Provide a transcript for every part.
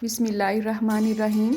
बिस्मिल्लाहिर्रहमानिर्रहीम।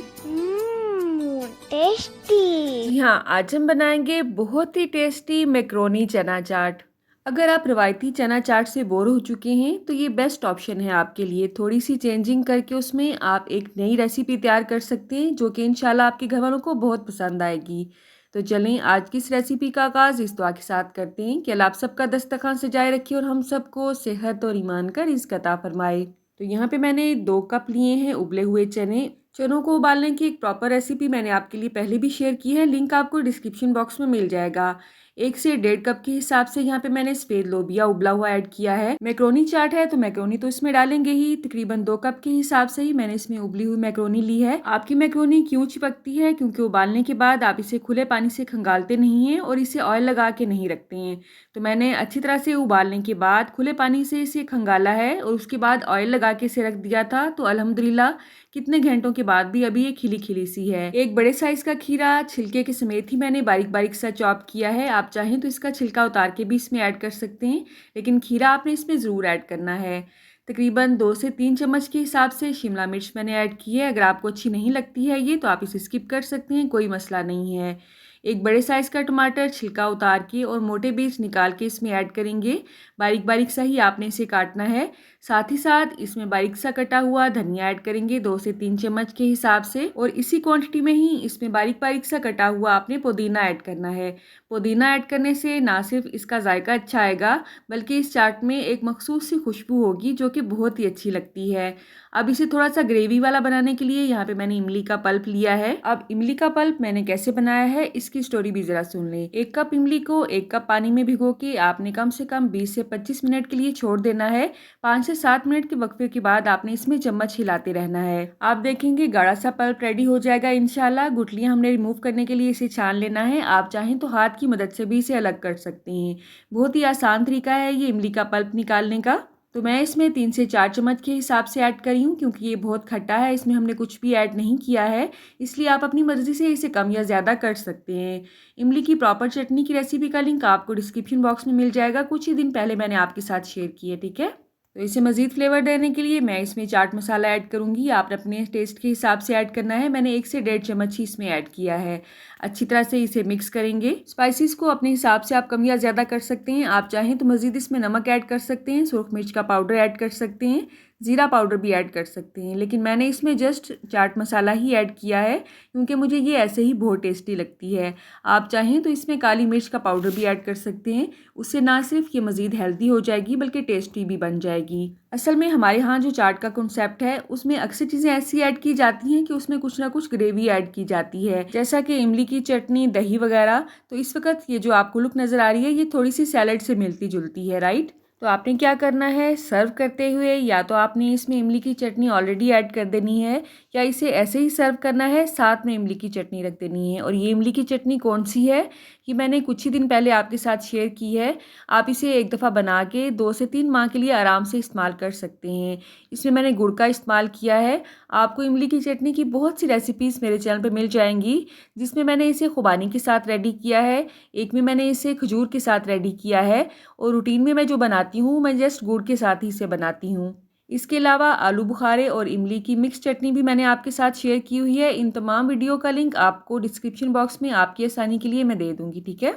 टेस्टी। जी हाँ, आज हम बनाएंगे बहुत ही टेस्टी मैक्रोनी चना चाट। अगर आप रवायती चना चाट से बोर हो चुके हैं तो ये बेस्ट ऑप्शन है आपके लिए। थोड़ी सी चेंजिंग करके उसमें आप एक नई रेसिपी तैयार कर सकते हैं जो कि इंशाल्लाह आपके घर वालों को बहुत पसंद आएगी। तो चलें आज की इस रेसिपी का आगाज़ इस दुआ के साथ करते हैं कि अल्लाह आप सबका दस्तरखान सजाए रखे और हम सबको सेहत और ईमान का रिज़्क अता फरमाए। तो यहाँ पे मैंने 2 कप लिए हैं उबले हुए चने। चनों को उबालने की एक प्रॉपर रेसिपी मैंने आपके लिए पहले भी शेयर की है, लिंक आपको डिस्क्रिप्शन बॉक्स में मिल जाएगा। 1 से 1.5 कप के हिसाब से यहाँ पे मैंने सफ़ेद लोबिया उबला हुआ ऐड किया है। मैक्रोनी चाट है तो मैक्रोनी तो इसमें डालेंगे ही। तकरीबन 2 कप के हिसाब से ही मैंने इसमें उबली हुई मैक्रोनी ली है। आपकी मैक्रोनी क्यों चिपकती है? क्योंकि उबालने के बाद आप इसे खुले पानी से खंगालते नहीं हैं और इसे ऑयल लगा के नहीं रखते हैं। तो मैंने अच्छी तरह से उबालने के बाद खुले पानी से इसे खंगाला है और उसके बाद ऑयल लगा के इसे रख दिया था। तो अल्हम्दुलिल्लाह कितने घंटों के बाद भी अभी ये खिली खिली सी है। एक बड़े साइज का खीरा छिलके के समेत ही मैंने बारीक बारीक सा चॉप किया है। आप चाहें तो इसका छिलका उतार के भी इसमें ऐड कर सकते हैं, लेकिन खीरा आपने इसमें ज़रूर ऐड करना है। तकरीबन 2 से 3 चम्मच के हिसाब से शिमला मिर्च मैंने ऐड की है। अगर आपको अच्छी नहीं लगती है ये तो आप इसे स्किप कर सकते हैं, कोई मसला नहीं है। एक बड़े साइज़ का टमाटर छिलका उतार के और मोटे बीज निकाल के इसमें ऐड करेंगे। बारीक बारीक सा ही आपने इसे काटना है। साथ ही साथ इसमें बारीक सा कटा हुआ धनिया ऐड करेंगे 2 से 3 चम्मच के हिसाब से, और इसी क्वांटिटी में ही इसमें बारीक बारीक सा कटा हुआ आपने पुदीना ऐड करना है। पुदीना ऐड करने से ना सिर्फ इसका जायका अच्छा आएगा बल्कि इस चाट में एक मखसूस सी खुशबू होगी जो कि बहुत ही अच्छी लगती है। अब इसे थोड़ा सा ग्रेवी वाला बनाने के लिए यहाँ पे मैंने इमली का पल्प लिया है। अब इमली का पल्प मैंने कैसे बनाया है इसकी स्टोरी भी जरा सुन लें। 1 कप इमली को 1 कप पानी में भिगो के आपने कम से कम 20 से 25 मिनट के लिए छोड़ देना है। 5 से 7 मिनट के वक्फे के बाद आपने इसमें चम्मच हिलाते रहना है। आप देखेंगे गाढ़ा सा पल्प रेडी हो जाएगा इंशाल्लाह। गुठलियां हमने रिमूव करने के लिए इसे छान लेना है। आप चाहें तो हाथ की मदद से भी इसे अलग कर सकते हैं। बहुत ही आसान तरीका है ये इमली का पल्प निकालने का। तो मैं इसमें 3 से 4 चम्मच के हिसाब से ऐड करी हूँ क्योंकि ये बहुत खट्टा है, इसमें हमने कुछ भी ऐड नहीं किया है, इसलिए आप अपनी मर्ज़ी से इसे कम या ज़्यादा कर सकते हैं। इमली की प्रॉपर चटनी की रेसिपी का लिंक आपको डिस्क्रिप्शन बॉक्स में मिल जाएगा, कुछ ही दिन पहले मैंने आपके साथ शेयर की है, ठीक है। तो इसे मज़ीद फ्लेवर देने के लिए मैं इसमें चाट मसाला ऐड करूँगी। आपने अपने टेस्ट के हिसाब से ऐड करना है। मैंने 1 से 1.5 चम्मच ही इसमें ऐड किया है। अच्छी तरह से इसे मिक्स करेंगे। स्पाइसेस को अपने हिसाब से आप कम या ज़्यादा कर सकते हैं। आप चाहें तो मज़ीद इसमें नमक ऐड कर सकते हैं, सुरख मिर्च का पाउडर ऐड कर सकते हैं, ज़ीरा पाउडर भी ऐड कर सकते हैं, लेकिन मैंने इसमें जस्ट चाट मसाला ही ऐड किया है क्योंकि मुझे ये ऐसे ही बहुत टेस्टी लगती है। आप चाहें तो इसमें काली मिर्च का पाउडर भी ऐड कर सकते हैं, उससे ना सिर्फ ये मज़ीद हेल्दी हो जाएगी बल्कि टेस्टी भी बन जाएगी। असल में हमारे यहाँ जो चाट का कॉन्सेप्ट है उसमें अक्सर चीज़ें ऐसी ऐड की जाती हैं कि उसमें कुछ ना कुछ ग्रेवी ऐड की जाती है, जैसा कि इमली की चटनी, दही वगैरह। तो इस वक्त ये जो आपको लुक नज़र आ रही है ये थोड़ी सी सैलड से मिलती जुलती है, राइट। तो आपने क्या करना है, सर्व करते हुए या तो आपने इसमें इमली की चटनी ऑलरेडी ऐड कर देनी है या इसे ऐसे ही सर्व करना है, साथ में इमली की चटनी रख देनी है। और ये इमली की चटनी कौन सी है कि मैंने कुछ ही दिन पहले आपके साथ शेयर की है। आप इसे एक दफ़ा बना के 2 से 3 माह के लिए आराम से इस्तेमाल कर सकते हैं। इसमें मैंने गुड़ का इस्तेमाल किया है। आपको इमली की चटनी की बहुत सी रेसिपीज़ मेरे चैनल पे मिल जाएंगी, जिसमें मैंने इसे खुबानी के साथ रेडी किया है, एक में मैंने इसे खजूर के साथ रेडी किया है, और रूटीन में मैं जो बनाती हूँ मैं जस्ट गुड़ के साथ ही इसे बनाती हूँ। इसके अलावा आलू बुखारे और इमली की मिक्स चटनी भी मैंने आपके साथ शेयर की हुई है। इन तमाम वीडियो का लिंक आपको डिस्क्रिप्शन बॉक्स में आपकी आसानी के लिए मैं दे दूँगी, ठीक है।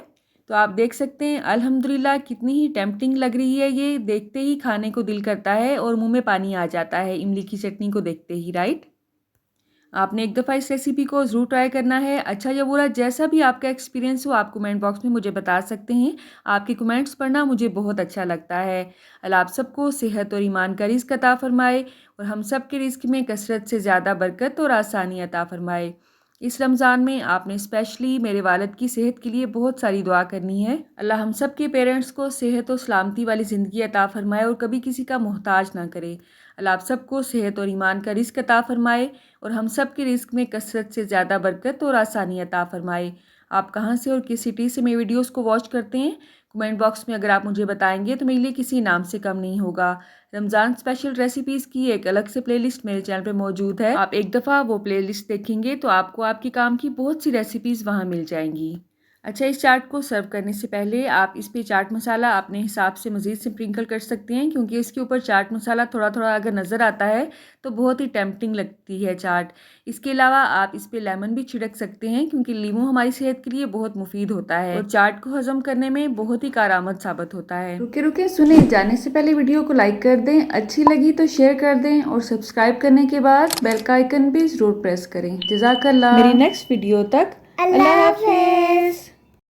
तो आप देख सकते हैं अल्हम्दुलिल्लाह कितनी ही टेम्पटिंग लग रही है, ये देखते ही खाने को दिल करता है और मुंह में पानी आ जाता है इमली की चटनी को देखते ही, राइट। आपने एक दफ़ा इस रेसिपी को ज़रूर ट्राई करना है। अच्छा या बुरा जैसा भी आपका एक्सपीरियंस हो आप कमेंट बॉक्स में मुझे बता सकते हैं। आपके कमेंट्स पढ़ना मुझे बहुत अच्छा लगता है। अल्लाह आप सबको सेहत और ईमान का रिज़्क अता फ़रमाए और हम सब के रिज़्क में कसरत से ज़्यादा बरकत और आसानी अता फ़रमाए। इस रमज़ान में आपने स्पेशली मेरे वालिद की सेहत के लिए बहुत सारी दुआ करनी है। अल्लाह हम सब के पेरेंट्स को सेहत और सलामती वाली ज़िंदगी अता फ़रमाए और कभी किसी का मोहताज ना करे। अल्लाह आप सबको सेहत और ईमान का रिज़्क अता फ़रमाए और हम सब के रिज़्क में कसरत से ज़्यादा बरकत और आसानी अता फ़रमाए। आप कहाँ से और किस सिटी से मेरे वीडियोस को वॉच करते हैं, कमेंट बॉक्स में अगर आप मुझे बताएंगे तो मेरे लिए किसी इनाम से कम नहीं होगा। रमज़ान स्पेशल रेसिपीज़ की एक अलग से प्लेलिस्ट मेरे चैनल पे मौजूद है। आप एक दफ़ा वो प्लेलिस्ट देखेंगे तो आपको आपके काम की बहुत सी रेसिपीज़ वहाँ मिल जाएंगी। अच्छा, इस चाट को सर्व करने से पहले आप इस पे चाट मसाला अपने हिसाब से मज़ीद स्प्रिंकल कर सकते हैं, क्योंकि इसके ऊपर चाट मसाला थोड़ा-थोड़ा अगर नज़र आता है तो बहुत ही टेम्प्टिंग लगती है चाट। इसके अलावा आप इस पे लेमन भी छिड़क सकते हैं, क्योंकि नींबू हमारी सेहत के लिए बहुत मुफीद होता है और चाट को हज़म करने में बहुत ही कारआमद साबित होता है। रुके सुने, जाने से पहले वीडियो को लाइक कर दें, अच्छी लगी तो शेयर कर दें और सब्सक्राइब करने के बाद बेल का आइकन भी ज़रूर प्रेस करें। जज़ाकल्लाह। मेरी नेक्स्ट वीडियो तक अल्लाह हाफ़िज़।